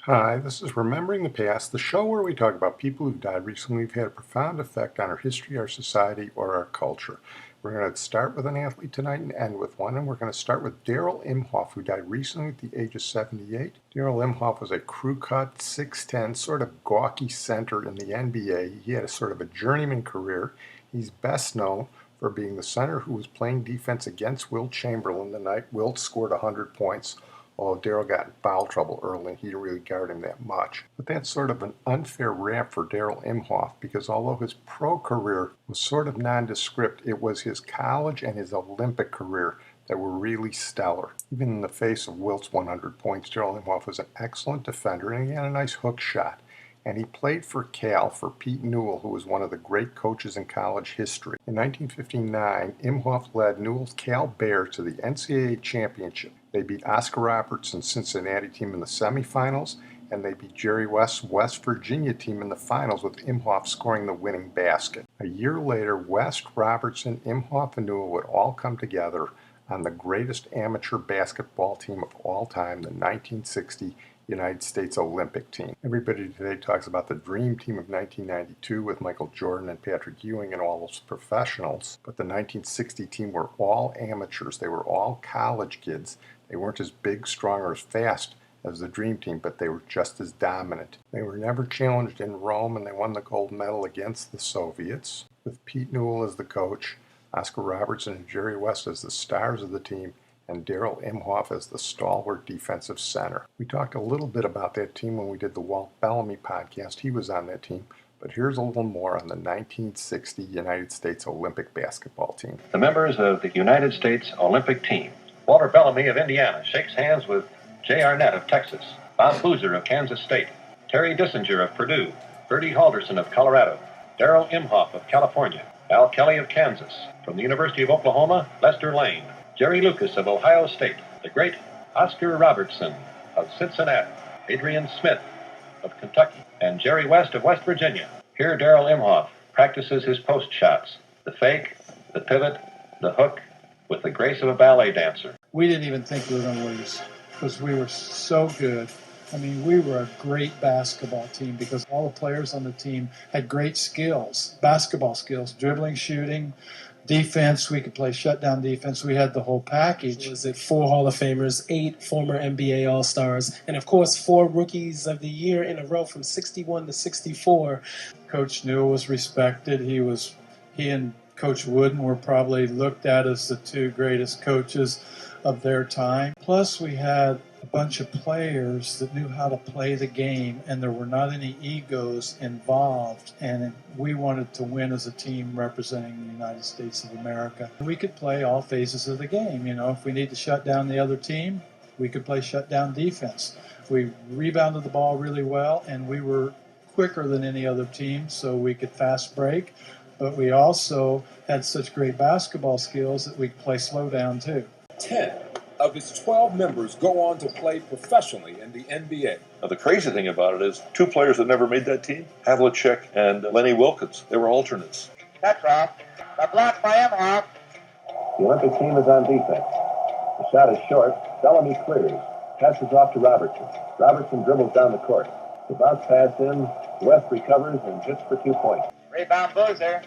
Hi, this is Remembering the Past, the show where we talk about people who've died recently who've had a profound effect on our history, our society, or our culture. We're going to start with an athlete tonight and end with one, and we're going to start with Darral Imhoff, who died recently at the age of 78. Darral Imhoff was a crew-cut, 6'10", sort of gawky center in the NBA. He had a sort of a journeyman career. He's best known for being the center who was playing defense against Wilt Chamberlain the night Wilt scored 100 points. Although Darral got in foul trouble early and he didn't really guard him that much. But that's sort of an unfair rap for Darral Imhoff because although his pro career was sort of nondescript, it was his college and his Olympic career that were really stellar. Even in the face of Wilt's 100 points, Darral Imhoff was an excellent defender and he had a nice hook shot. And he played for Cal for Pete Newell, who was one of the great coaches in college history. In 1959, Imhoff led Newell's Cal Bears to the NCAA championship. They beat Oscar Robertson's Cincinnati team in the semifinals, and they beat Jerry West's West Virginia team in the finals with Imhoff scoring the winning basket. A year later, West, Robertson, Imhoff, and Newell would all come together on the greatest amateur basketball team of all time, the 1960 United States Olympic team. Everybody today talks about the dream team of 1992 with Michael Jordan and Patrick Ewing and all those professionals, but the 1960 team were all amateurs. They were all college kids. They weren't as big, strong, or as fast as the dream team, but they were just as dominant. They were never challenged in Rome, and they won the gold medal against the Soviets, with Pete Newell as the coach, Oscar Robertson and Jerry West as the stars of the team, and Darral Imhoff as the stalwart defensive center. We talked a little bit about that team when we did the Walt Bellamy podcast. He was on that team. But here's a little more on the 1960 United States Olympic basketball team. The members of the United States Olympic team. Walter Bellamy of Indiana shakes hands with Jay Arnett of Texas, Bob Boozer of Kansas State, Terry Dissinger of Purdue, Bertie Halderson of Colorado, Darral Imhoff of California, Al Kelly of Kansas, from the University of Oklahoma, Lester Lane, Jerry Lucas of Ohio State, the great Oscar Robertson of Cincinnati, Adrian Smith of Kentucky, and Jerry West of West Virginia. Here Darral Imhoff practices his post shots, the fake, the pivot, the hook, with the grace of a ballet dancer. We didn't even think we were going to lose because we were so good. I mean, we were a great basketball team because all the players on the team had great skills, basketball skills, dribbling, shooting, defense. We could play shutdown defense. We had the whole package. Was it 4 Hall of Famers, 8 former NBA All-Stars, and of course 4 Rookies of the Year in a row from 61 to 64. Coach Newell was respected. He and Coach Wooden were probably looked at as the 2 greatest coaches of their time. Plus, we had a bunch of players that knew how to play the game, and there were not any egos involved, and we wanted to win as a team representing the United States of America. We could play all phases of the game. You know, if we need to shut down the other team, we could play shutdown defense. We rebounded the ball really well, and we were quicker than any other team, so we could fast break. But we also had such great basketball skills that we could play slow down too. 10 of its 12 members go on to play professionally in the NBA. Now, the crazy thing about it is 2 players that never made that team, Havlicek and Lenny Wilkins, they were alternates. Petrov, the block by Imhoff. The Olympic team is on defense. The shot is short. Bellamy clears. Passes off to Robertson. Robertson dribbles down the court. The bounce pass in. West recovers and hits for 2 points. Rebound Boozer.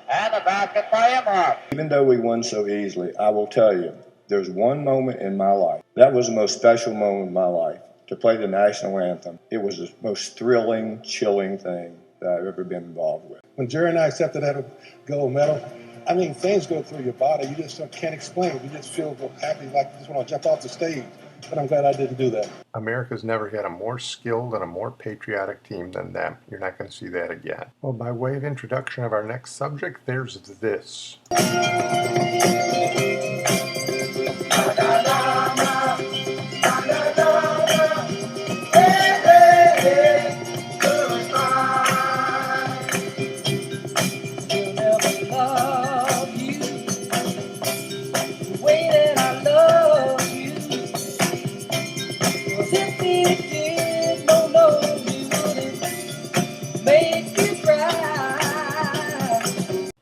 And the basket by Imhoff. Even though we won so easily, I will tell you, there's one moment in my life. That was the most special moment in my life, to play the national anthem. It was the most thrilling, chilling thing that I've ever been involved with. When Jerry and I accepted that gold medal, I mean, things go through your body. You just can't explain it. You just feel happy, like you just want to jump off the stage. But I'm glad I didn't do that. America's never had a more skilled and a more patriotic team than them. You're not going to see that again. Well, by way of introduction of our next subject, there's this.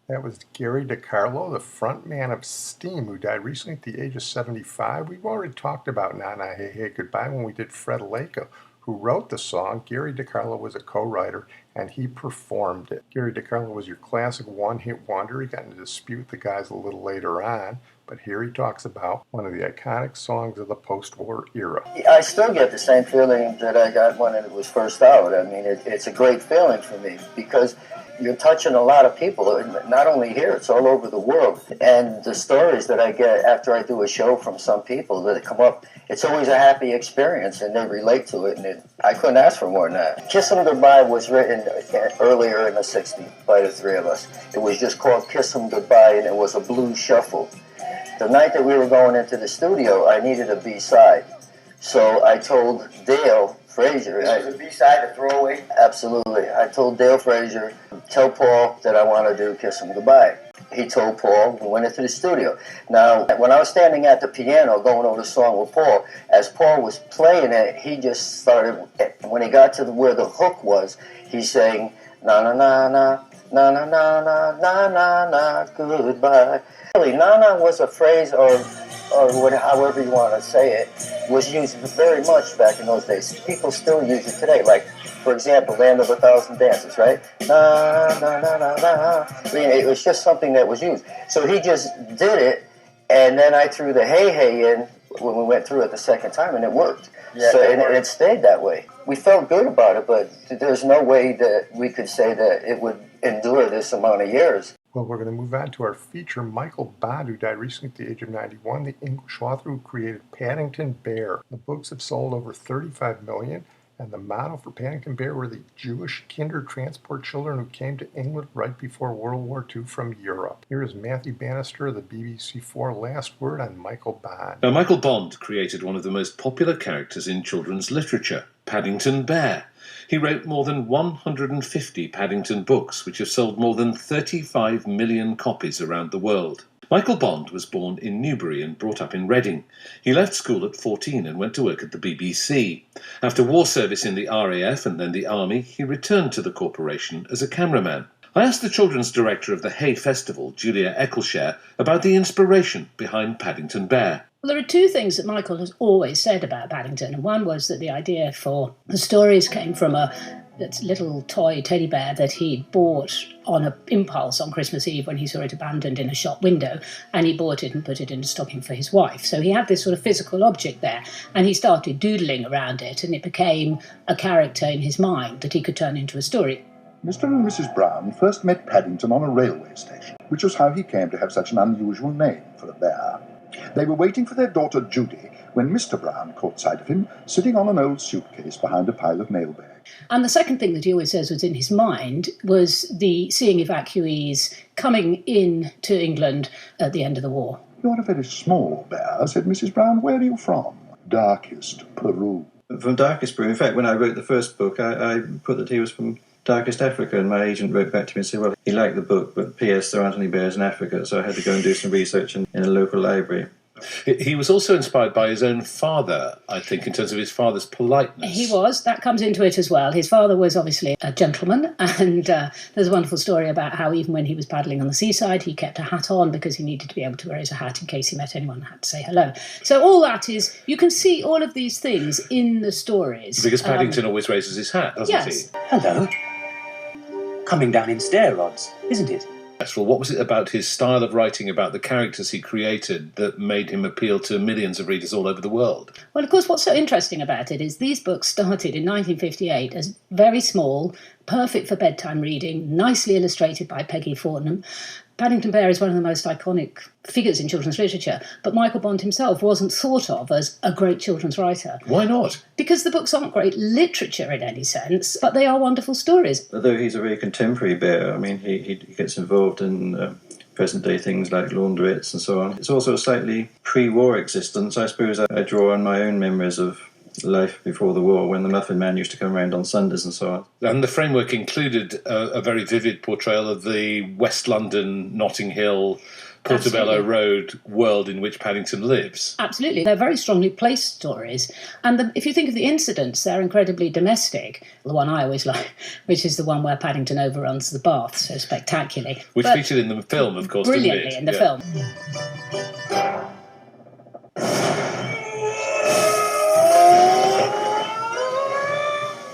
That was Gary DeCarlo, the front man of Steam, who died recently at the age of 75. We've already talked about Na Na Hey Hey Goodbye when we did Fred Lake, who wrote the song. Gary DeCarlo was a co-writer, and he performed it. Gary DeCarlo was your classic one-hit wonder. He got into a dispute with the guys a little later on, but here he talks about one of the iconic songs of the post-war era. I still get the same feeling that I got when it was first out. I mean, it's a great feeling for me because you're touching a lot of people, not only here, it's all over the world. And the stories that I get after I do a show from some people that come up, it's always a happy experience, and they relate to it, and I couldn't ask for more than that. Kiss 'Em Goodbye was written earlier in the 60s by the three of us. It was just called Kiss 'Em Goodbye, and it was a blues shuffle. The night that we were going into the studio, I needed a B-side. So I told Dale Frazier. This was a B-side, a throwaway? Absolutely. I told Dale Frazier, tell Paul that I want to do Kiss 'Em Goodbye. He told Paul, we went into the studio. Now, when I was standing at the piano going over the song with Paul, as Paul was playing it, he just started, when he got to where the hook was, he sang, na na na na, na na na na, na na na, goodbye. Really, na na was a phrase or however you want to say it, was used very much back in those days. People still use it today. Like, for example, Land of a Thousand Dances, right? Na, na, na, na, na. I mean, it was just something that was used. So he just did it, and then I threw the hey, hey in when we went through it the second time, and it worked. Yeah, so it stayed that way. We felt good about it, but there's no way that we could say that it would endure this amount of years. Well, we're going to move on to our feature, Michael Bond, who died recently at the age of 91, the English author who created Paddington Bear. The books have sold over 35 million, and the motto for Paddington Bear were the Jewish kinder transport children who came to England right before World War II from Europe. Here is Matthew Bannister of the BBC4 Last Word on Michael Bond. Now, Michael Bond created one of the most popular characters in children's literature, Paddington Bear. He wrote more than 150 Paddington books, which have sold more than 35 million copies around the world. Michael Bond was born in Newbury and brought up in Reading. He left school at 14 and went to work at the BBC. After war service in the RAF and then the Army, he returned to the corporation as a cameraman. I asked the children's director of the Hay Festival, Julia Eccleshare, about the inspiration behind Paddington Bear. Well, there are two things that Michael has always said about Paddington, and one was that the idea for the stories came from a little toy teddy bear that he bought on an impulse on Christmas Eve when he saw it abandoned in a shop window, and he bought it and put it in a stocking for his wife. So he had this sort of physical object there, and he started doodling around it, and it became a character in his mind that he could turn into a story. Mr. and Mrs. Brown first met Paddington on a railway station, which was how he came to have such an unusual name for a bear. They were waiting for their daughter Judy when Mr. Brown caught sight of him sitting on an old suitcase behind a pile of mailbags. And the second thing that he always says was in his mind was the seeing evacuees coming in to England at the end of the war. You're a very small bear, said Mrs. Brown. Where are you from? Darkest Peru. From Darkest Peru. In fact, when I wrote the first book, I put that he was from Darkest Africa, and my agent wrote back to me and said, well, he liked the book, but P.S. there aren't any bears in Africa, so I had to go and do some research in a local library. He was also inspired by his own father, I think, in terms of his father's politeness. He was. That comes into it as well. His father was obviously a gentleman, and there's a wonderful story about how even when he was paddling on the seaside, he kept a hat on because he needed to be able to wear his hat in case he met anyone and had to say hello. So all that is, you can see all of these things in the stories. Because Paddington always raises his hat, doesn't yes. he? Hello. Coming down in stair rods, isn't it? Well, what was it about his style of writing, about the characters he created, that made him appeal to millions of readers all over the world? Well, of course, what's so interesting about it is these books started in 1958 as very small, perfect for bedtime reading, nicely illustrated by Peggy Fortnam. Paddington Bear is one of the most iconic figures in children's literature, but Michael Bond himself wasn't thought of as a great children's writer. Why not? Because the books aren't great literature in any sense, but they are wonderful stories. Although he's a very contemporary bear, I mean, he gets involved in present-day things like laundrettes and so on. It's also a slightly pre-war existence. I suppose I draw on my own memories of life before the war, when the Muffin Man used to come around on Sundays and so on. And the framework included a very vivid portrayal of the West London, Notting Hill, Portobello Absolutely. Road world in which Paddington lives. Absolutely. They're very strongly placed stories. And if you think of the incidents, they're incredibly domestic. The one I always like, which is the one where Paddington overruns the bath so spectacularly. Which featured in the film, of course, brilliantly in the film.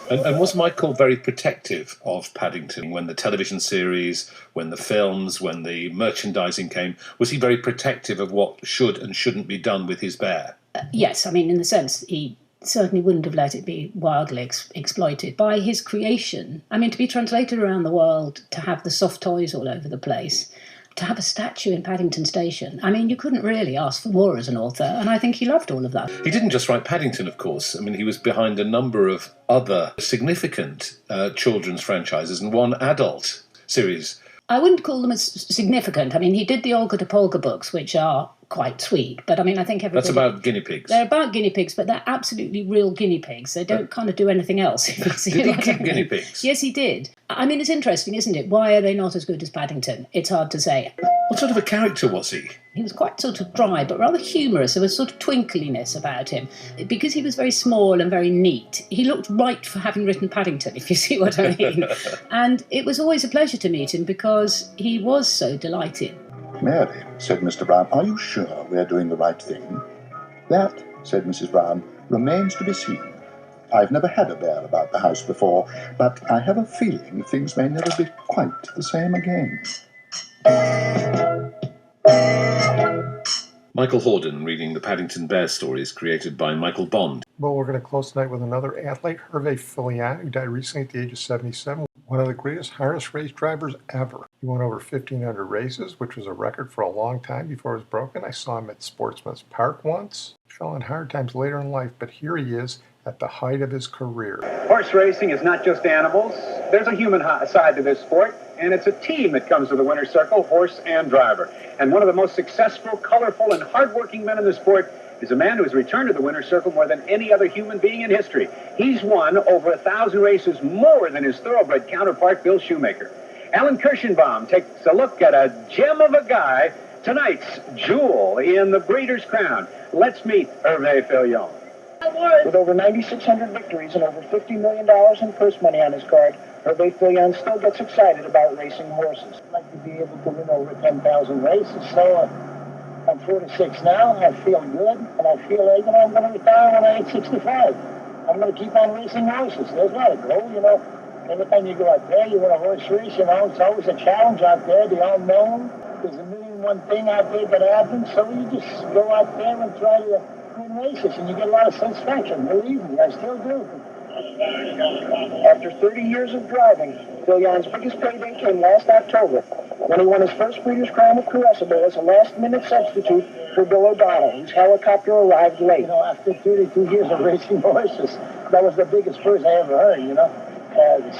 And was Michael very protective of Paddington when the television series, when the films, when the merchandising came? Was he very protective of what should and shouldn't be done with his bear? Yes, I mean, in the sense he certainly wouldn't have let it be wildly exploited. By his creation, I mean, to be translated around the world, to have the soft toys all over the place, to have a statue in Paddington Station, I mean, you couldn't really ask for more as an author, and I think he loved all of that. He didn't just write Paddington, of course. I mean, he was behind a number of other significant children's franchises and one adult series. I wouldn't call them as significant. I mean, he did the Olga to Polka books, which are quite sweet, but I mean, I think everybody... That's about guinea pigs. They're about guinea pigs, but they're absolutely real guinea pigs. They don't kind of do anything else. If you see Did he what I keep mean. guinea pigs? Yes, he did. I mean, it's interesting, isn't it? Why are they not as good as Paddington? It's hard to say. What sort of a character was he? He was quite sort of dry, but rather humorous. There was sort of twinkliness about him. Because he was very small and very neat, he looked right for having written Paddington, if you see what I mean. And it was always a pleasure to meet him because he was so delighted. Mary, said Mr. Brown, are you sure we're doing the right thing? That, said Mrs. Brown, remains to be seen. I've never had a bear about the house before, but I have a feeling things may never be quite the same again. Michael Hordern reading the Paddington Bear stories created by Michael Bond. Well, we're going to close tonight with another athlete, Herve Filion, who died recently at the age of 77. One of the greatest harness race drivers ever. He won over 1,500 races, which was a record for a long time before it was broken. I saw him at Sportsman's Park once. He fell in hard times later in life, but here he is at the height of his career. Horse racing is not just animals. There's a human side to this sport, and it's a team that comes to the winner's circle, horse and driver. And one of the most successful, colorful, and hardworking men in the sport is a man who has returned to the winner's circle more than any other human being in history. He's won over 1,000 races, more than his thoroughbred counterpart, Bill Shoemaker. Alan Kirschenbaum takes a look at a gem of a guy, tonight's jewel in the Breeders' Crown. Let's meet Herve Filion. With over 9,600 victories and over $50 million in purse money on his card, Herve Filion still gets excited about racing horses. I'd like to be able to win over 10,000 races, so I'm 46 now, I feel good, and I feel like, I'm going to retire when I'm 65. I'm going to keep on racing horses. There's not a goal, Every time you go out there, you win a horse race, it's always a challenge out there, the unknown. There's a million and one thing out there that happens, so you just go out there and try to win races, and you get a lot of satisfaction. Believe me, I still do. After 30 years of driving, Filion's biggest payday came last October when he won his first Breeders' Crown with Caressable as a last-minute substitute for Bill O'Donnell, whose helicopter arrived late. After 32 years of racing horses, that was the biggest purse I ever heard,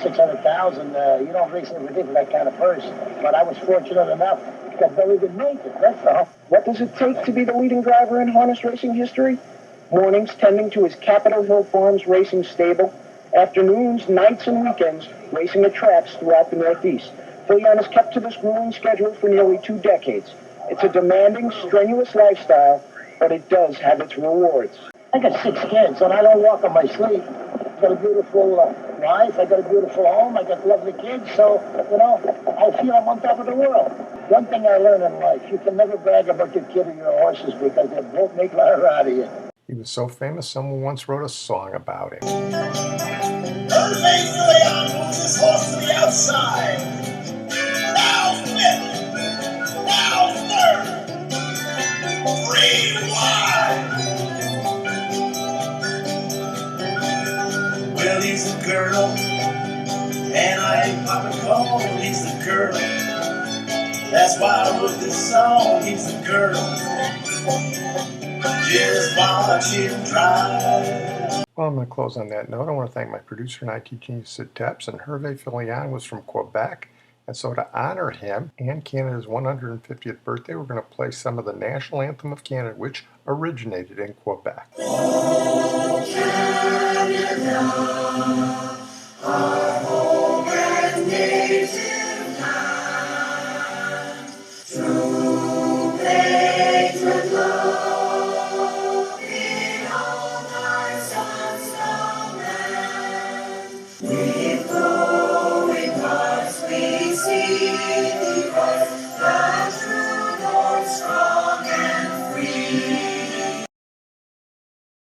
600,000, you don't race every day for that kind of purse. But I was fortunate enough that Billy didn't make it, that's all. What does it take to be the leading driver in harness racing history? Mornings tending to his Capitol Hill Farms racing stable. Afternoons, nights, and weekends racing at tracks throughout the Northeast. Filion has kept to this grueling schedule for nearly 2 decades. It's a demanding, strenuous lifestyle, but it does have its rewards. I got 6 kids, and I don't walk on my sleep. I got a beautiful wife, I got a beautiful home, I got lovely kids, so, I feel I'm on top of the world. One thing I learned in life, you can never brag about your kid or your horses because they both make life out of you. He was so famous, someone once wrote a song about him. Herve Filion moves his horse to the outside. Now fifth. Now third. 3 wide. Well, he's the girl, and I ain't popping cold. He's the girl. That's why I wrote this song. He's the girl. Just watch him drive. Well, I'm going to close on that note. I want to thank my producer and IT genius, Sid Tepps, and Herve Filion was from Quebec. And so to honor him and Canada's 150th birthday, we're going to play some of the national anthem of Canada, which originated in Quebec.